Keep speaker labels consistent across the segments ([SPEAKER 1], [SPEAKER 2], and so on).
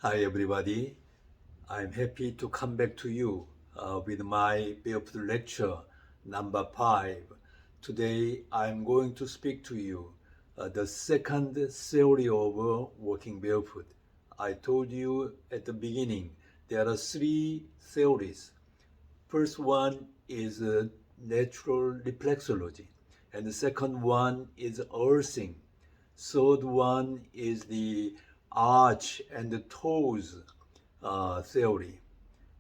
[SPEAKER 1] Hi everybody, I'm happy to come back to you with my barefoot lecture number 5. Today I'm going to speak to you the second theory of walking barefoot. I told you at the beginning there are three theories. First one is natural reflexology, and the second one is earthing. Third one is the arch and the toes theory.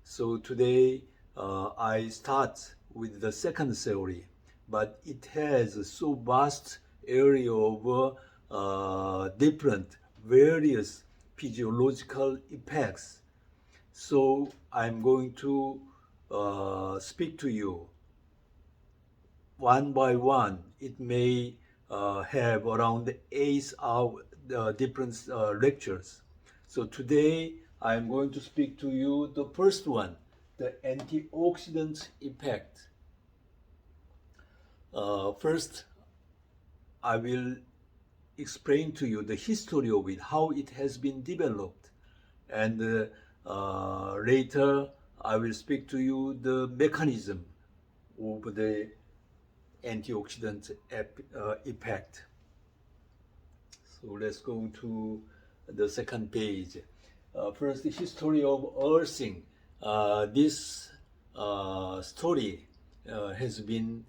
[SPEAKER 1] So today I start with the second theory, but it has so vast area of different various physiological effects. So I'm going to speak to you one by one. It may have around 8 hour different lectures. So today I'm going to speak to you the first one, the antioxidant effect. First, I will explain to you the history of it, how it has been developed, and later I will speak to you the mechanism of the antioxidant effect. So let's go to the second page. First, the history of earthing. This story has been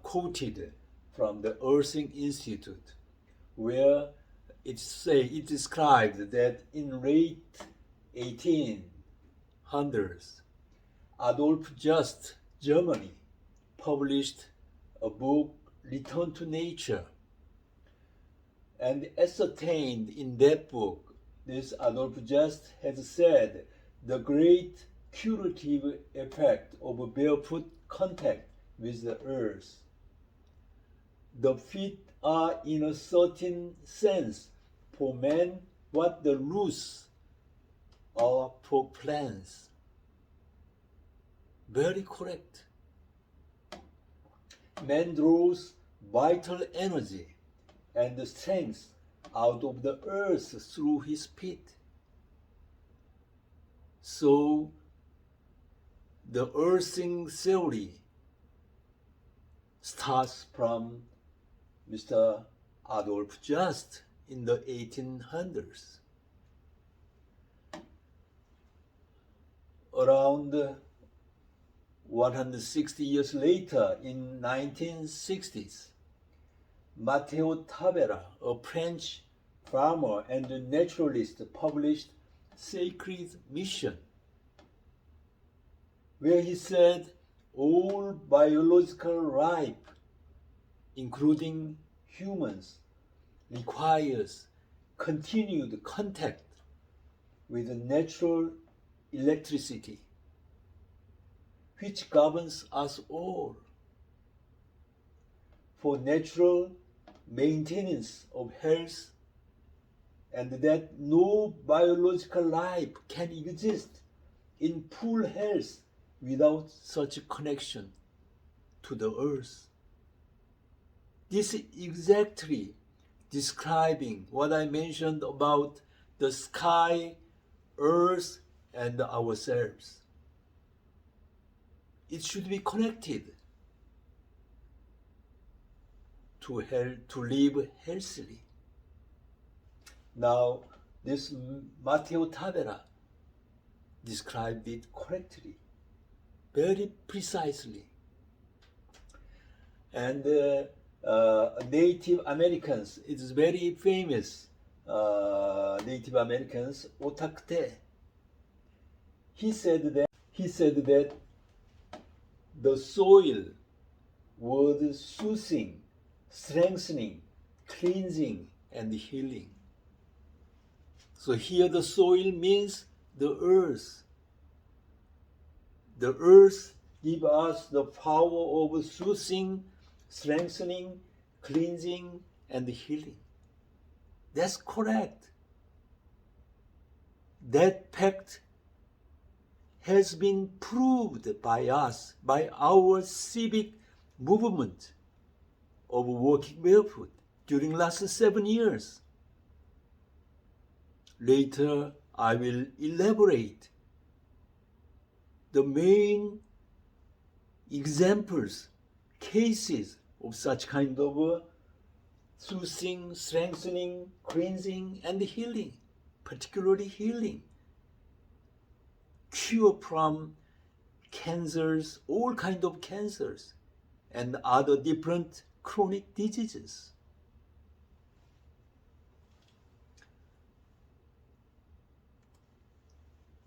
[SPEAKER 1] quoted from the Earthing Institute, where it described that in late 1800s, Adolf Just, Germany, published a book, Return to Nature, and ascertained in that book, this Adolf Just has said the great curative effect of barefoot contact with the earth. The feet are, in a certain sense, for man what the roots are for plants. Very correct. Man draws vital energy and strength out of the earth through his feet. So the earthing theory starts from Mr. Adolf Just in the 1800s. Around 160 years later, in 1960s, Matteo Tavera, a French farmer and naturalist, published Sacred Mission, where he said all biological life, including humans, requires continued contact with natural electricity, which governs us all. For natural maintenance of health, and that no biological life can exist in full health without such a connection to the earth. This is exactly describing what I mentioned about the sky, earth, and ourselves. It should be connected to live healthily. Now, this Matteo Tavera described it correctly, very precisely. And Native Americans, it is very famous, Native Americans, Otakte. He said that the soil was soothing, strengthening, cleansing, and healing. So here the soil means the earth. The earth gives us the power of soothing, strengthening, cleansing, and healing. That's correct. That fact has been proved by us, by our civic movement of walking barefoot during last 7 years. Later, I will elaborate the main examples, cases of such kind of soothing, strengthening, cleansing, and healing, particularly healing, cure from cancers, all kind of cancers, and other different chronic diseases.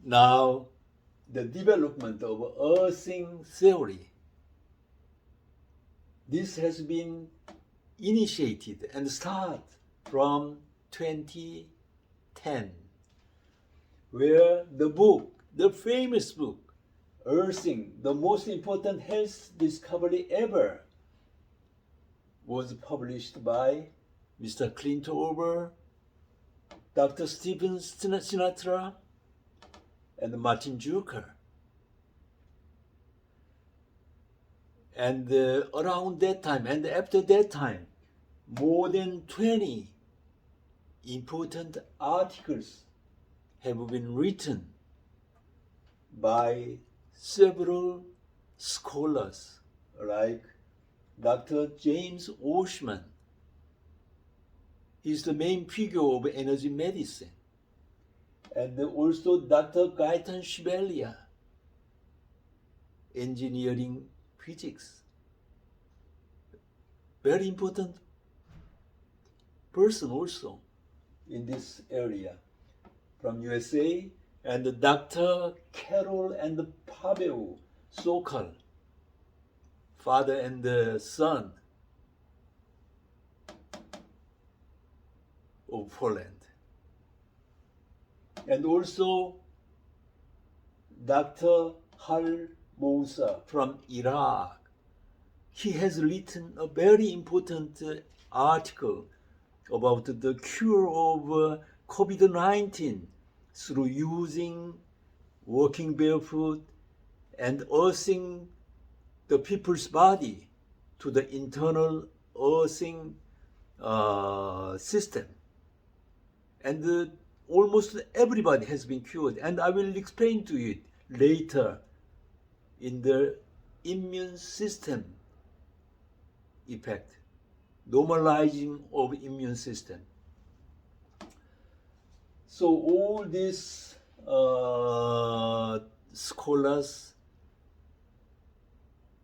[SPEAKER 1] Now, the development of earthing theory. This has been initiated and started from 2010, where the book, the famous book, Earthing, the most important health discovery ever, was published by Mr. Clint Over, Dr. Stephen Sinatra, and Martin Zucker. And around that time and after that time, more than 20 important articles have been written by several scholars like Dr. James Oshman. He's the main figure of energy medicine. And also Dr. Gaitan Shibelia, engineering physics. Very important person also in this area from USA, and Dr. Carol and Paweł Sokal, father and son of Poland. And also Dr. Hal Mousa from Iraq. He has written a very important article about the cure of COVID-19 through using walking barefoot and earthing the people's body to the internal earthing system. And almost everybody has been cured, and I will explain to you later in the immune system effect, normalizing of immune system. So all these scholars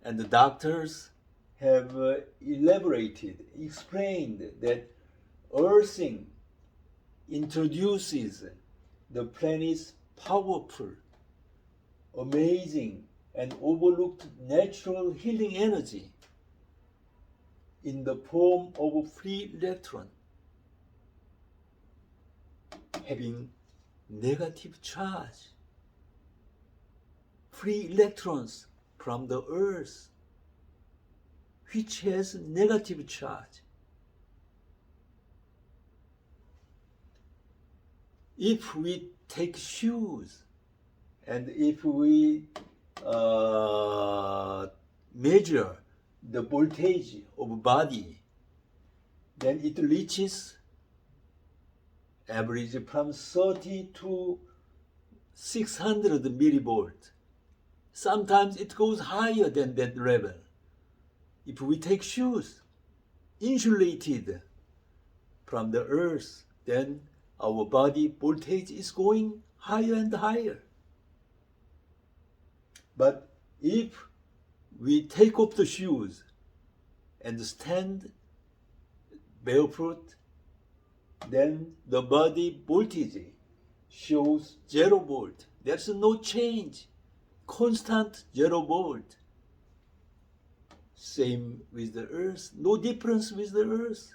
[SPEAKER 1] and the doctors have elaborated, explained that earthing introduces the planet's powerful, amazing, and overlooked natural healing energy in the form of a free electron having negative charge. Free electrons from the earth which has negative charge. If we take shoes and if we measure the voltage of body, then it reaches average from 30 to 600 millivolt. Sometimes it goes higher than that level. If we take shoes insulated from the earth, then our body voltage is going higher and higher. But if we take off the shoes and stand barefoot, then the body voltage shows 0 volt. There's no change, constant 0 volt. Same with the earth, no difference with the earth.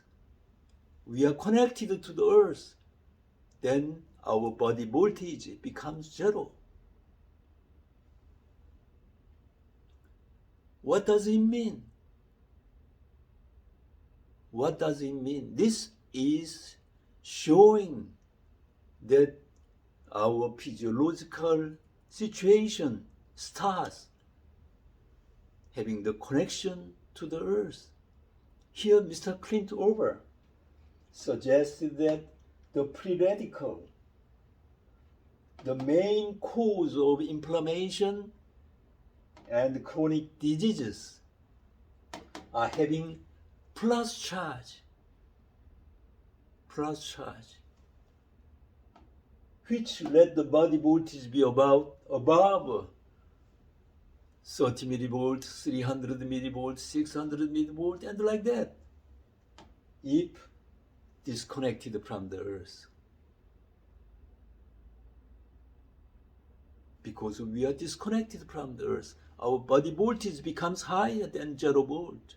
[SPEAKER 1] We are connected to the earth, then our body voltage becomes 0. What does it mean? What does it mean? This is showing that our physiological situation starts having the connection to the earth. Here Mr. Clint Over suggested that the free radical the main cause of inflammation and chronic diseases are having plus charge, which let the body voltage be above 30 millivolts, 300 millivolts, 600 millivolts, and like that, if disconnected from the earth. Because we are disconnected from the earth, our body voltage becomes higher than 0 volt.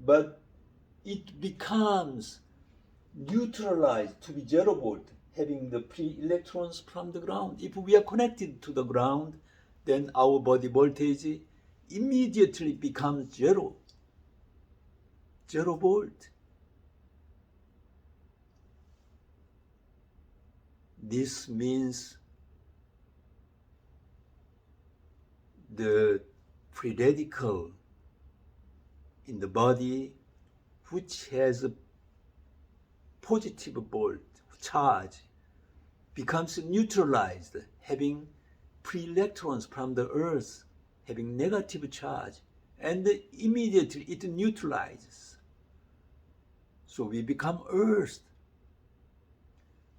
[SPEAKER 1] But it becomes neutralized to be 0 volt, having the free electrons from the ground. If we are connected to the ground, then our body voltage immediately becomes 0 volt. This means the free radical in the body, which has a positive volt charge, becomes neutralized, having free electrons from the earth, having negative charge, and immediately it neutralizes. So we become earth.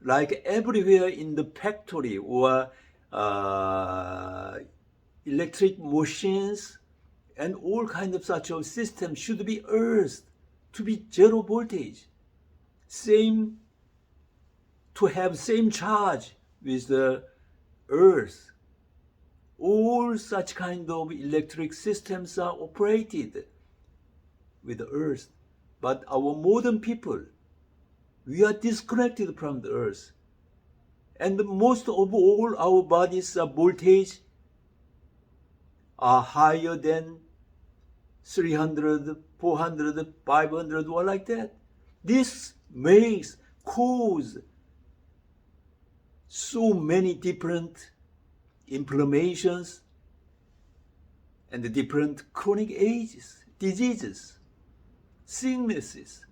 [SPEAKER 1] Like everywhere in the factory or electric machines and all kinds of such a system should be earth to be 0 voltage. Same, to have same charge with the earth. All such kind of electric systems are operated with the earth. But our modern people, we are disconnected from the earth. And most of all our bodies' voltage are higher than 300, 400, 500 or like that. This cause so many different inflammations and different chronic diseases, sicknesses.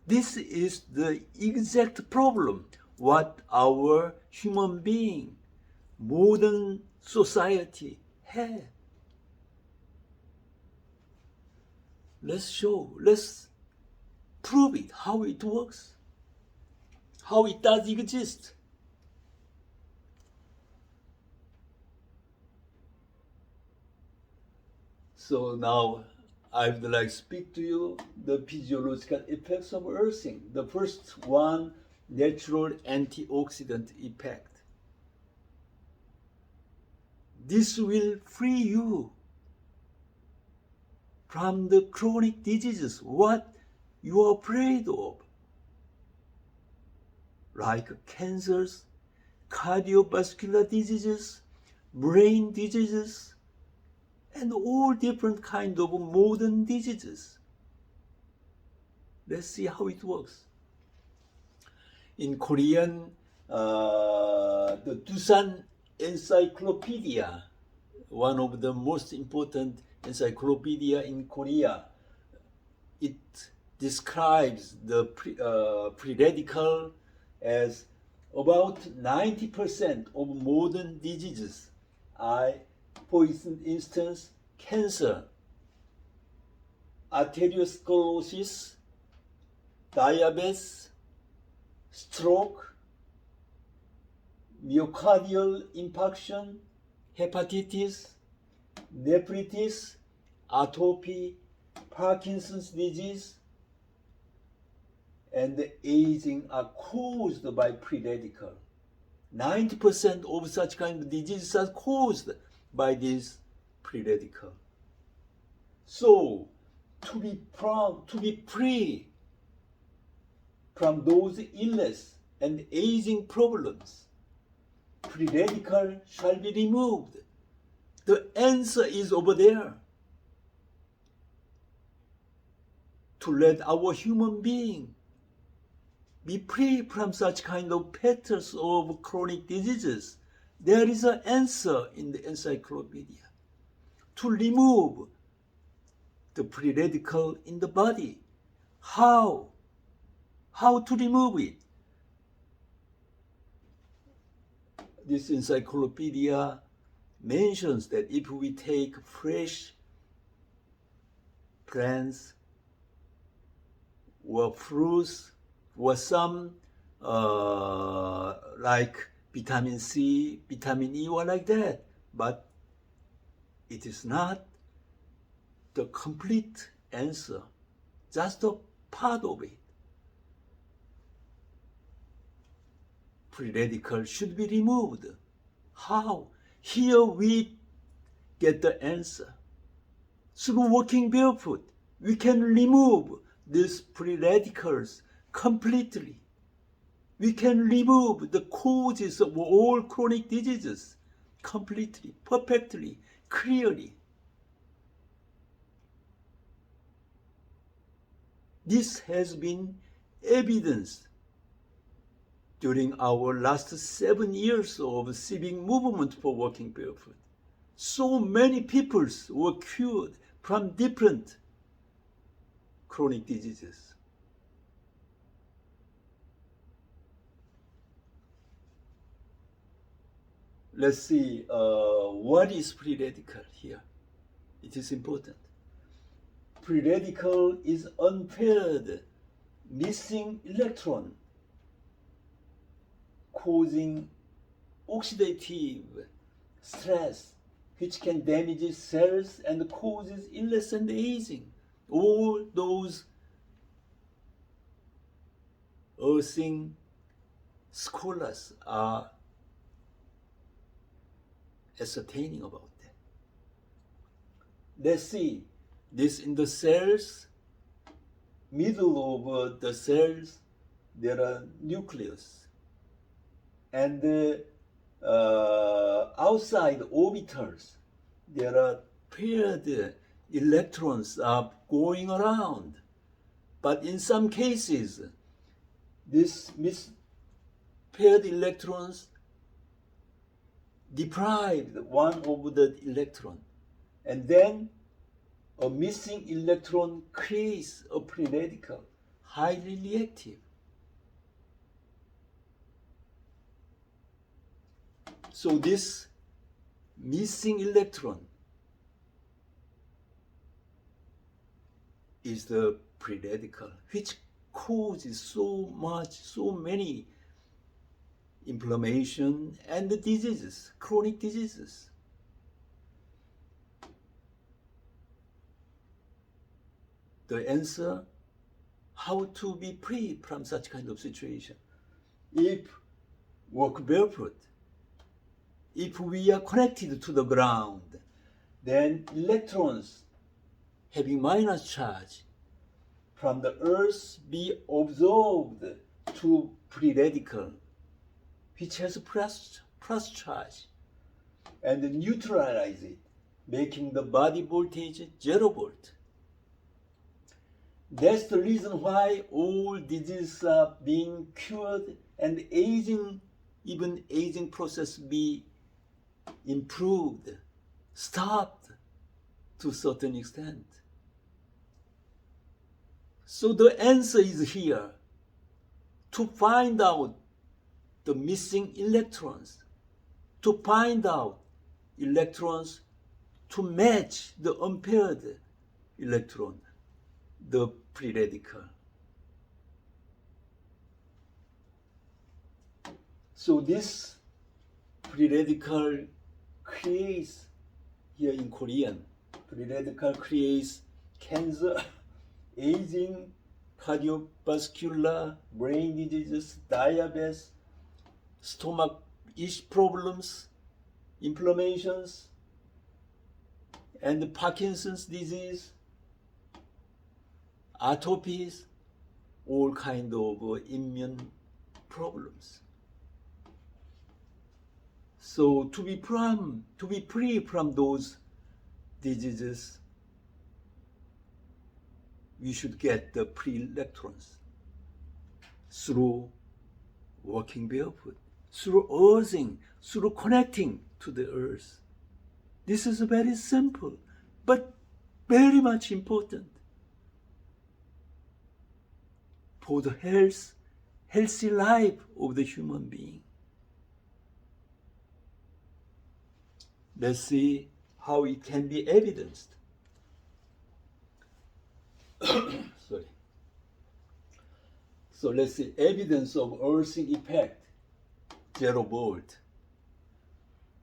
[SPEAKER 1] This is the exact problem what our human being, modern society have. Let's prove it, how it works, how it does exist. So now I would like to speak to you the physiological effects of earthing. The first one, natural antioxidant effect. This will free you from the chronic diseases, what you are afraid of, like cancers, cardiovascular diseases, brain diseases, and all different kinds of modern diseases. Let's see how it works. In Korean, the Doosan Encyclopedia, one of the most important encyclopedia in Korea, it describes the free radical as about 90% of modern diseases. For instance, cancer, arteriosclerosis, diabetes, stroke, myocardial infarction, hepatitis, nephritis, atopy, Parkinson's disease, and aging are caused by free radical. 90% of such kind of diseases are caused by this free radical. So, to be free from those illness and aging problems, free radical shall be removed. The answer is over there. To let our human being be free from such kind of patterns of chronic diseases, there is an answer in the encyclopedia. To remove the free radical in the body. How how to remove it. This encyclopedia mentions that if we take fresh plants or fruits or some like vitamin C, vitamin E or like that, but it is not the complete answer, just a part of it. Free radicals should be removed. How? Here we get the answer. Through walking barefoot, we can remove these free radicals completely. We can remove the causes of all chronic diseases completely, perfectly, clearly. This has been evidenced during our last 7 years of civic movement for walking barefoot. So many people were cured from different chronic diseases. Let's see what is free radical here. It is important. Free radical is unpaired missing electron causing oxidative stress which can damage cells and causes illness and aging. All those earthing scholars are ascertaining about that. Let's see this in the cells. Middle of the cells there are nucleus, and outside orbitals there are paired electrons are going around, but in some cases these paired electrons deprived one of the electron, and then a missing electron creates a free radical, highly reactive. So this missing electron is the free radical, which causes so many inflammation and diseases, chronic diseases. The answer, how to be free from such kind of situation. If walk barefoot, if we are connected to the ground, then electrons having minus charge from the earth be absorbed to free radical, which has plus charge, and neutralize it, making the body voltage 0 volt. That's the reason why all diseases are being cured and aging, even aging process be improved, stopped to a certain extent. So the answer is here, to find out the missing electrons, to find out electrons to match the unpaired electron, the free radical. So this free radical creates, here in Korean, free radical creates cancer, aging, cardiovascular, brain diseases, diabetes, stomach problems, inflammations, and Parkinson's disease, atopes, all kind of immune problems. So to be free from those diseases, we should get the free electrons through walking barefoot, through earthing, through connecting to the earth. This is very simple, but very much important for the health healthy life of the human being. Let's see how it can be evidenced. Sorry. So let's see evidence of earthing effect, 0 volt,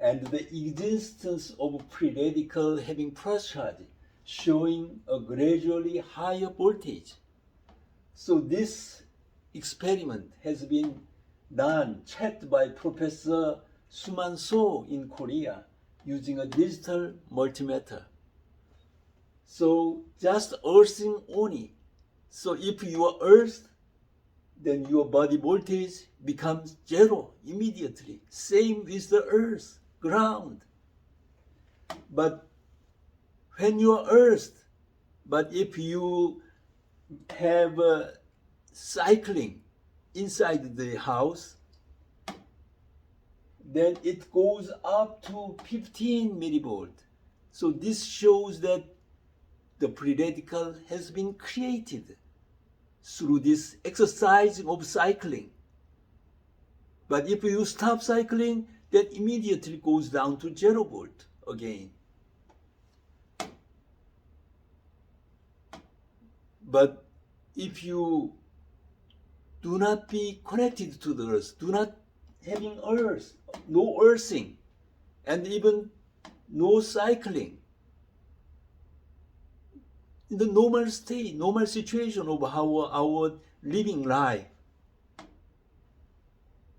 [SPEAKER 1] and the existence of free radical having plus charge, showing a gradually higher voltage. So this experiment has been done, checked by Professor Suman So in Korea using a digital multimeter. So just earthing only. So if you are earthed, then your body voltage becomes 0 immediately. Same with the earth, ground. But when you are earthed, but if you have cycling inside the house, then it goes up to 15 millivolt. So this shows that the free radical has been created through this exercise of cycling. But if you stop cycling, that immediately goes down to 0 volt again. But if you do not be connected to the earth, do not having earth, no earthing, and even no cycling, in the normal state, normal situation of our living life,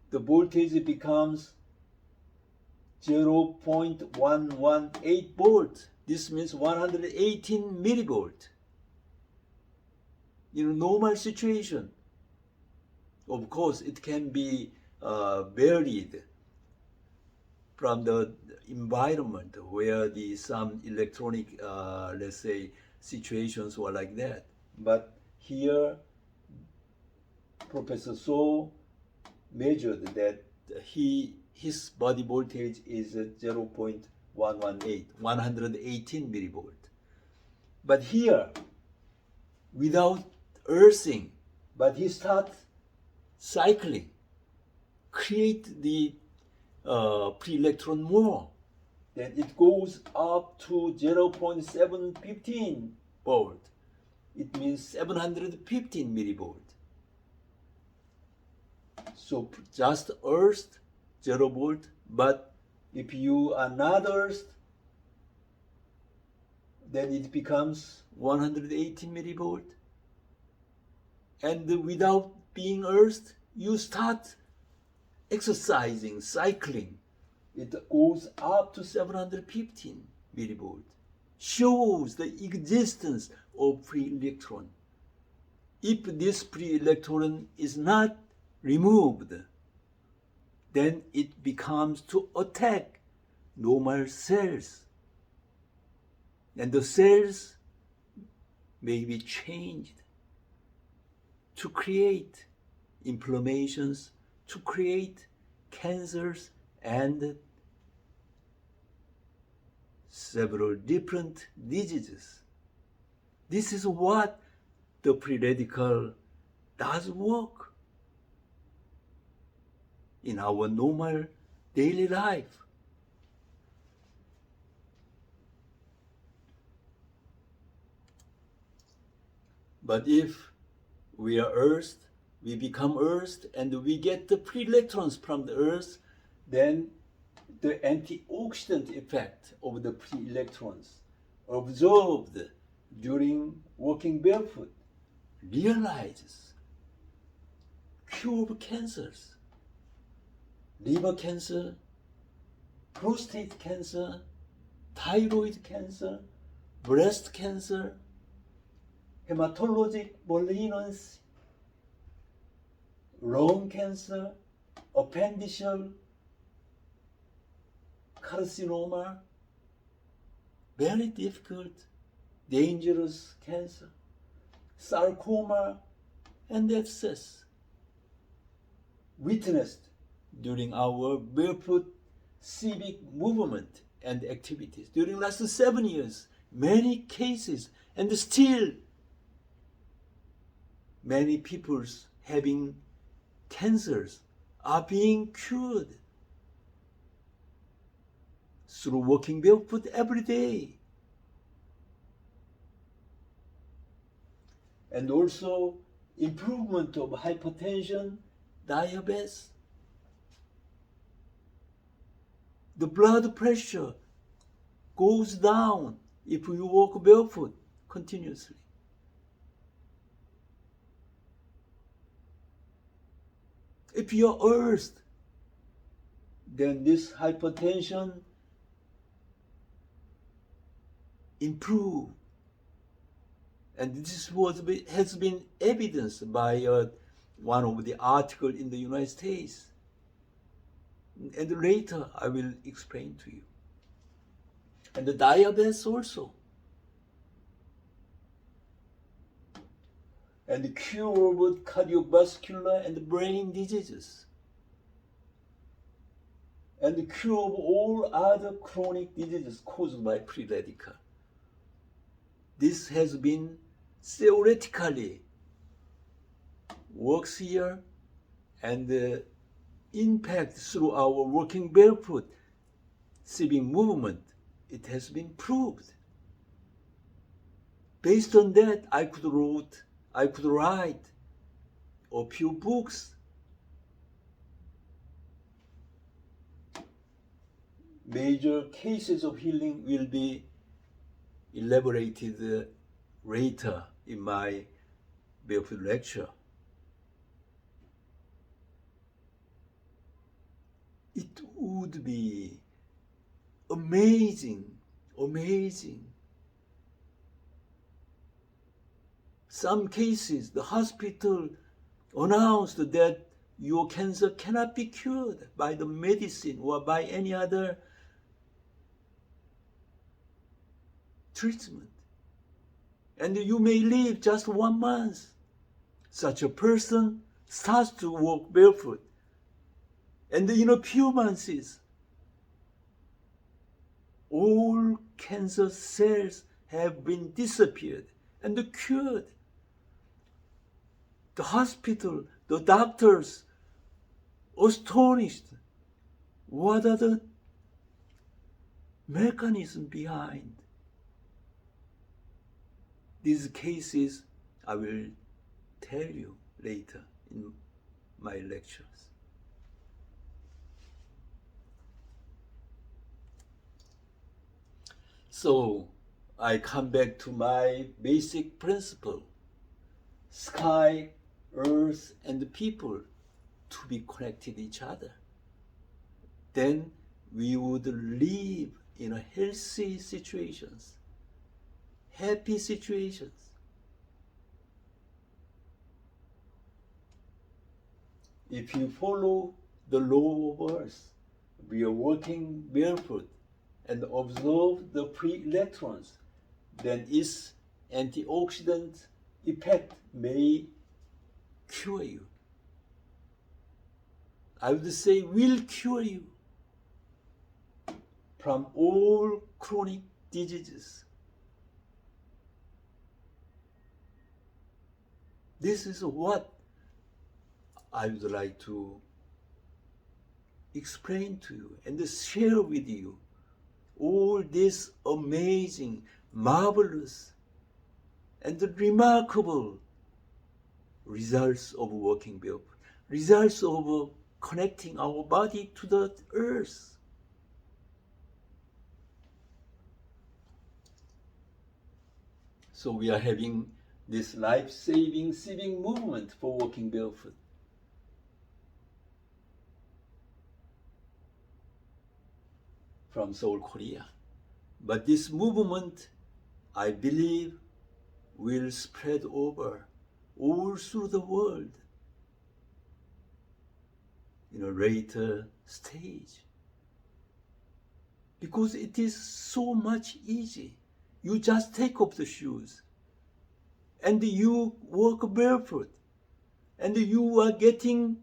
[SPEAKER 1] the voltage becomes 0.118 volt. This means 118 millivolt. In a normal situation, of course, it can be varied from the environment where some electronic, let's say, situations were like that. But here, Professor So measured that his body voltage is 0.118, 118 millivolt. But here, without earthing, but he starts cycling, create the free electron more. Then it goes up to 0.715 volt. It means 715 millivolt. So just earthed, 0 volt, but if you are not earthed, then it becomes 180 millivolt. And without being earthed, you start exercising, cycling. It goes up to 715 millivolt. Shows the existence of free electron. If this free electron is not removed, then it becomes to attack normal cells. And the cells may be changed to create inflammations, to create cancers and several different diseases. This is what the free radical does work in our normal daily life. But if we are earthed, we become earthed, and we get the free electrons from the earth, then the antioxidant effect of the free electrons observed during walking barefoot realizes cure cancers, liver cancer, prostate cancer, thyroid cancer, breast cancer, hematologic malignancy, lung cancer, appendiceal carcinoma, very difficult, dangerous cancer, sarcoma, and abscess. Witnessed during our barefoot civic movement and activities during last 7 years, many cases, and still many peoples having cancers are being cured through walking barefoot every day. And also improvement of hypertension, diabetes. The blood pressure goes down if you walk barefoot continuously. If you're urged, then this hypertension improve. And this has been evidenced by one of the articles in the United States. And later I will explain to you. And the diabetes also. And the cure of cardiovascular and brain diseases. And the cure of all other chronic diseases caused by free radical. This has been theoretically works here, and impact through our Walking Barefoot civic movement, it has been proved. Based on that, I could write a few books. Major cases of healing will be elaborated later in my barefoot lecture. It would be amazing. Some cases, the hospital announced that your cancer cannot be cured by the medicine or by any other treatment. And you may live just 1 month. Such a person starts to walk barefoot. And in a few months, all cancer cells have been disappeared and cured. The hospital, the doctors, astonished. What are the mechanisms behind these cases? I will tell you later in my lectures. So I come back to my basic principle. Sky, earth, and people to be connected to each other. Then we would live in a healthy situations, happy situations. If you follow the law of earth, we are walking barefoot and observe the free electrons, then its antioxidant effect may cure you. I would say will cure you from all chronic diseases. This is what I would like to explain to you and share with you. All these amazing, marvelous, and remarkable results of walking barefoot, results of connecting our body to the earth. So we are having this life-saving civic movement for walking barefoot. From Seoul, Korea. But this movement, I believe, will spread over all through the world in a later stage. Because it is so much easy. You just take off the shoes and you walk barefoot and you are getting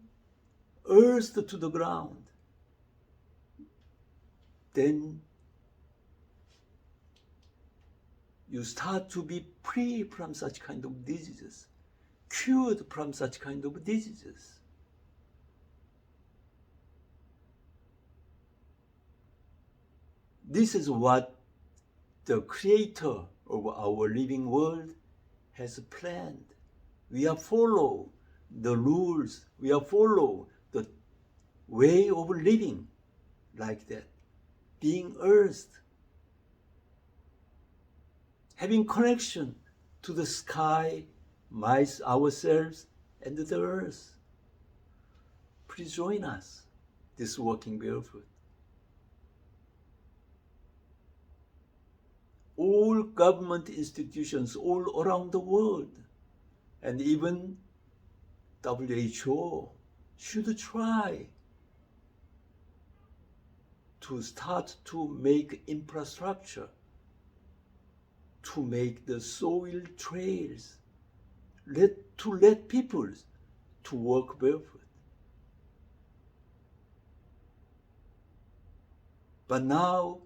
[SPEAKER 1] earth to the ground. Then you start to be free from such kind of diseases, cured from such kind of diseases. This is what the creator of our living world has planned. We are follow the rules. We are follow the way of living like that. Being earth, having connection to the sky, ourselves, and the earth. Please join us, this Walking Barefoot. All government institutions all around the world, and even WHO should try to start to make infrastructure, to make the soil trails, to let people to walk barefoot. But now,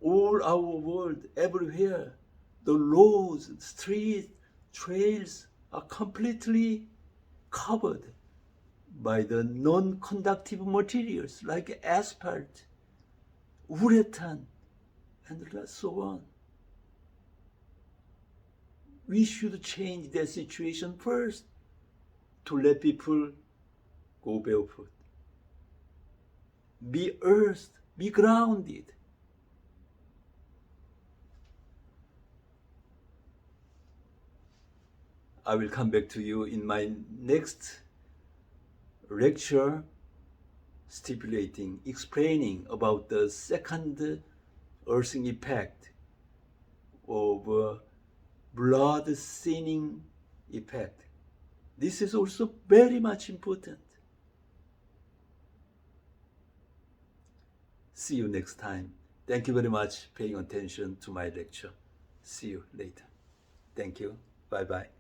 [SPEAKER 1] all our world, everywhere, the roads, streets, trails are completely covered by the non-conductive materials like asphalt, urethane, and so on. We should change that situation first to let people go barefoot. Be earthed, be grounded. I will come back to you in my next lecture, explaining about the second earthing effect of blood thinning effect. This is also very much important. See you next time. Thank you very much for paying attention to my lecture. See you later. Thank you. Bye-bye.